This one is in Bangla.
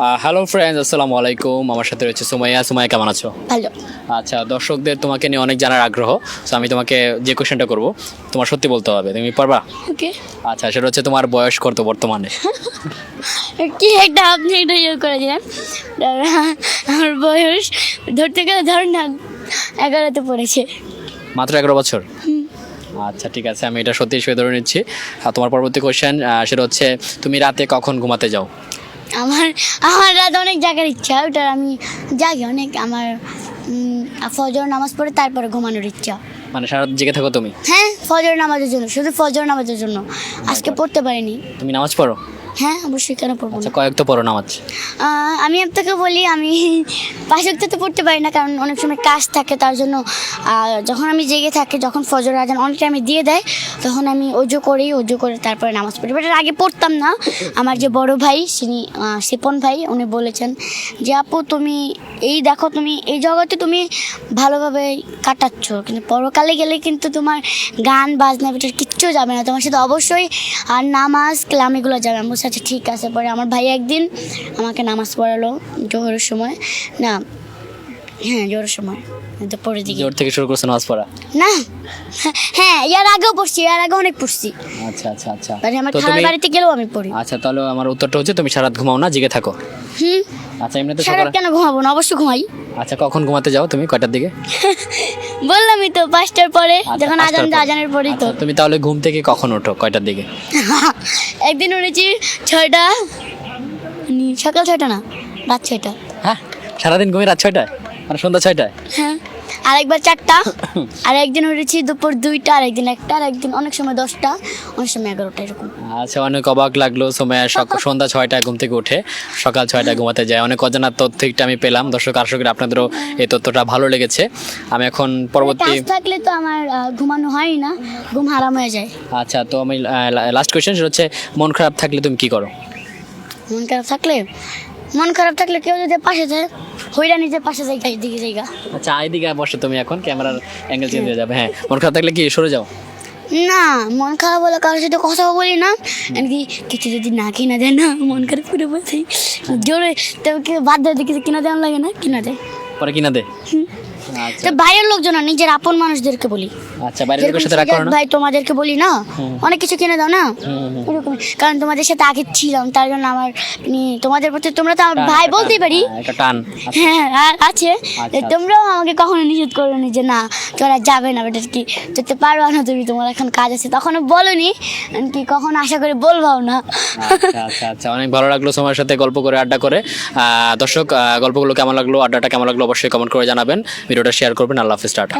হ্যালো ফ্রেন্ডস, আসসালামু আলাইকুম। আমার সাথে রয়েছে সুমাইয়া। সুমাইয়া, কেমন আছো? ভালো। আচ্ছা, দর্শকদের তোমাকে নিয়ে অনেক জানার আগ্রহ। সো আমি তোমাকে যে কোয়েশ্চেনটা করব তোমার সত্যি বলতে হবে, তুমি পারবা? ওকে। আচ্ছা, সেটা হচ্ছে তোমার বয়স কত বর্তমানে? কি একটা আপনি এটা ইয়ে করে দিলেন। আমার বয়স ধরতে গেলে ধর না 11তে পড়েছে। মাত্র 11 বছর? আচ্ছা, ঠিক আছে, আমি এটা সত্যি সই ধরে নিচ্ছি। আর তোমার পরবর্তী কোয়েশ্চেন সেটা হচ্ছে তুমি রাতে কখন ঘুমাতে যাও? আমার আমার রাত অনেক জায়গার ইচ্ছা, ওটা আমি জাগি অনেক। আমার ফজর নামাজ পড়ে তারপরে ঘুমানোর ইচ্ছা। মানে সারা রাত জেগে থাকো তুমি? হ্যাঁ, ফজর নামাজের জন্য, শুধু ফজর নামাজের জন্য। আজকে পড়তে পারিনি। তুমি নামাজ পড়ো? হ্যাঁ, অবশ্যই, কেন পড়বো আচ্ছা, না। কয়েক তো পড়ো নামাজ? আমি আপনাকে বলি, আমি 5 ওয়াক্ত তো পড়তে পারি না, কারণ অনেক সময় কাজ থাকে। তার জন্য যখন আমি জেগে থাকি, যখন ফজর আজান অনেকটা আমি দিয়ে দেয়, তখন আমি অজু করে তারপরে নামাজ পড়ি। বাট আগে পড়তাম না। আমার যে বড় ভাই, শিপন ভাই, উনি বলেছেন যে আপু তুমি এই দেখো, তুমি এই জগতে তুমি ভালোভাবে কাটাচ্ছ, কিন্তু পরকালে গেলে কিন্তু তোমার গান বাজনা বেটার কিচ্ছু যাবে না, তোমার সাথে অবশ্যই আর নামাজ কালাম এগুলো যাবে। আমি বলছি আচ্ছা ঠিক আছে। পরে আমার ভাই একদিন আমাকে নামাজ পড়ালো জোহরের সময়। না, হ্যাঁ, জোহরের সময় তো পড়ে দিকে। জোর থেকে শুরু করছো নামাজ পড়া? না, হ্যাঁ, এর আগেও পড়ছি, এর আগে অনেক পড়ছি। আচ্ছা আচ্ছা আচ্ছা। মানে আমার তো খালার তুমি বাড়িতে গেলেও আমি পড়ি। আচ্ছা, তাহলে আমার উত্তরটা হচ্ছে তুমি সারা রাত ঘুমাও না, জেগে থাকো? আচ্ছা, এমনিতে সারা রাত কেন ঘুমাবো না, অবশ্যই ঘুমাই। আচ্ছা, কখন ঘুমাতে যাও তুমি, কয়টার দিকে? বললামই তো 5টার পরে, আচ্ছা, যখন 5টার পরে। আজানের পরেই তো। আচ্ছা, তুমি তাহলে ঘুম থেকে কখন ওঠো, কয়টার দিকে? একদিন উঠেছি 6টা, সকাল 6টা না, রাত 6টা। হ্যাঁ, সারাদিন ঘুমিয়ে রাত 6টায়, মানে সন্ধ্যা 6টায়? হ্যাঁ, আরেকবার 4টা, আর একদিন উঠেছি দুপুর 2টা, আর একদিন 1টা, আর একদিন অনেক সময় 10টা, অনেক সময় 11টা, এরকম। আচ্ছা, অনেক অবাক লাগলো। সময় সন্ধ্যা 6টায় ঘুম থেকে উঠে সকাল 6টায় ঘুমাতে যায়। অনেক অজানা তথ্যটা আমি পেলাম। দর্শক, আশা করি আপনাদেরও এই তথ্যটা ভালো লেগেছে। আমি এখন পরবর্তী কাজ থাকলে তো আমার ঘুমানো হয় না, ঘুম হারাম হয়ে যায়। আচ্ছা, তো আমি লাস্ট কোয়েশ্চেন, সেটা হচ্ছে মন খারাপ থাকলে তুমি কি করো? মন খারাপ থাকলে কেউ যদি পাশে যায়, হইরা নিজের পাশে যাই, দিকে জায়গা। আচ্ছা, এইদিকে বসো তুমি, এখন ক্যামেরার অ্যাঙ্গেল চেঞ্জ হয়ে যাবে। হ্যাঁ, মন খারাপ থাকলে কি সরে যাও? না, মন খারাপ হলে কারোর সাথে কথা বলি না। এমনি কিছু যদি না কিনা দেয় না, মন খারাপ করে বলছি জোরে, তবে বাধ্য হয়ে কিছু কিনা দেওয়া লাগে না, কিনা দেয়। পরে কিনা দে? আচ্ছা তো বাইরের লোকজন না, নিজের আপন মানুষদেরকে বলি। আচ্ছা, বাইরের লোকের সাথে রাগ করো না? ভাই তোমাদেরকে বলি না, অনেক কিছু কিনে দাও না, এরকম। কারণ তোমাদের সাথে আগে ছিলাম, তার জন্য আমার তোমাদের প্রতি, তোমরা তো আমার ভাই বলতেই পারি। একটা টান হ্যাঁ, আছে। তোমরাও আমাকে কখনো নিষেধ করো নি যে না তোরা যাবে না, বেটা কি যেতে পারবা না তুমি, তোমার এখন কাজ আছে, তখনও বলোনি কি, কখনো আশা করে বলবাও না। আচ্ছা আচ্ছা আচ্ছা, অনেক ভালো লাগলো সময়ের সাথে গল্প করে, আড্ডা করে। দর্শক, গল্পগুলো কেমন লাগলো, আড্ডাটা কেমন লাগলো, অবশ্যই কমেন্ট করে জানাবেন, ভিডিওটা শেয়ার করবেন। আল্লাহ হাফেজ, টাটা।